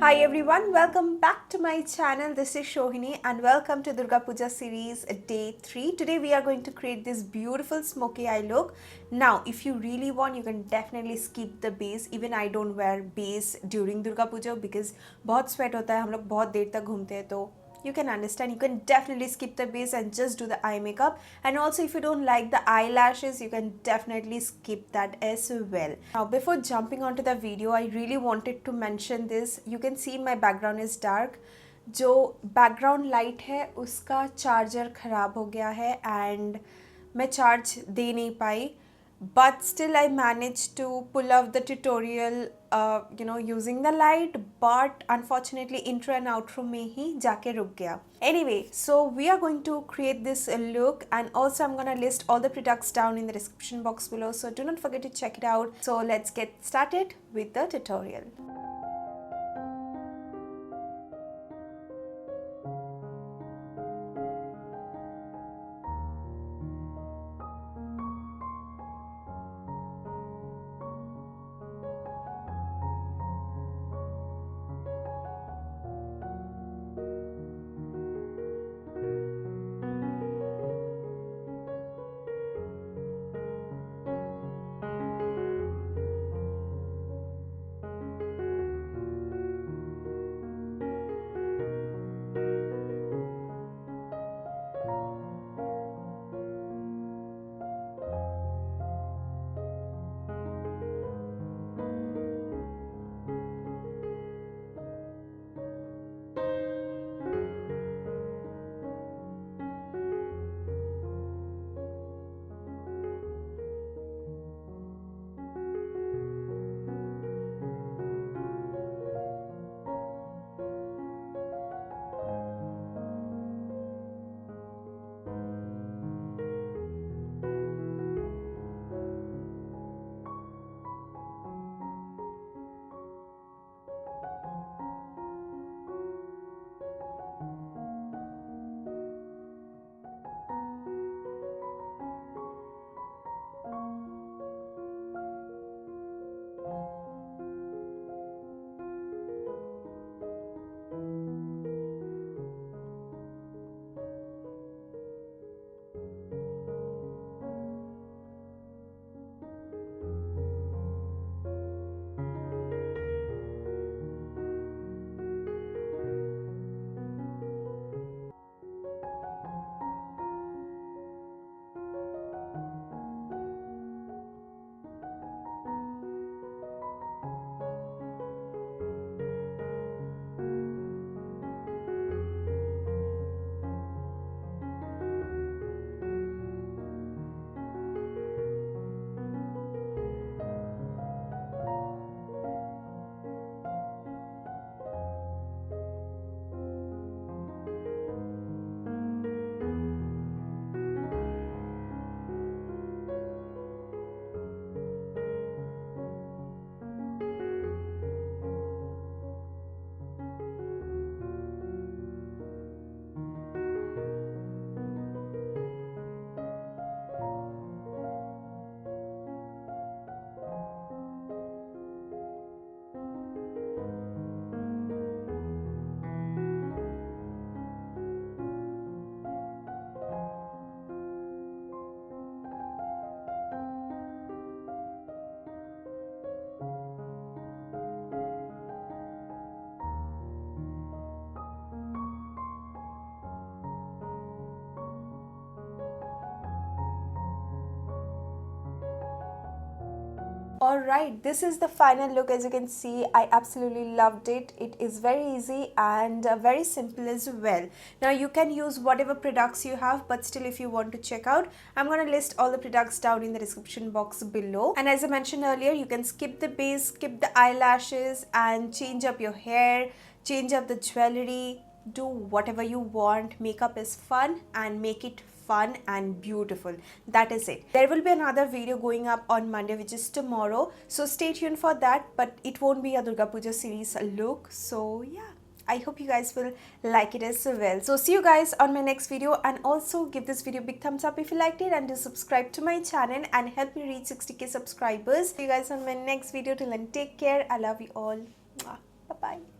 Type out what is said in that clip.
Hi everyone, welcome back to my channel. This is Sohini and welcome to Durga Puja series day 3. Today we are going to create this beautiful smoky eye look. Now if you really want, you can definitely skip the base. Even I don't wear base during Durga Puja because बहुत sweat होता है, हम लोग बहुत देर तक घूमते हैं, तो you can understand. You can definitely skip the base and just do the eye makeup. And also if you don't like the eyelashes, you can definitely skip that as well. Now before jumping onto the video, I really wanted to mention this. You can see my background is dark. जो background light है उसका charger खराब हो गया है and मैं charge दे नहीं पाई. But still I managed to pull off the tutorial using the light, but unfortunately intro and outro में ही जाके रुक गया. Anyway, so we are going to create this look, and also I'm gonna list all the products down in the description box below, so do not forget to check it out. So let's get started with the tutorial. Alright, this is the final look. As you can see, I absolutely loved it. It is very easy and very simple as well. Now you can use whatever products you have, but still if you want to check out, I'm going to list all the products down in the description box below. And as I mentioned earlier, you can skip the base, skip the eyelashes and change up your hair, change up the jewelry, do whatever you want. Makeup is fun and make it fun and beautiful. That is it. There will be another video going up on Monday, which is tomorrow, so stay tuned for that, but it won't be a Durga Puja series look. So yeah, I hope you guys will like it as well. So see you guys on my next video, and also give this video a big thumbs up if you liked it, and do subscribe to my channel and help me reach 60k subscribers. See you guys on my next video. Till then, take care. I love you all. Bye bye.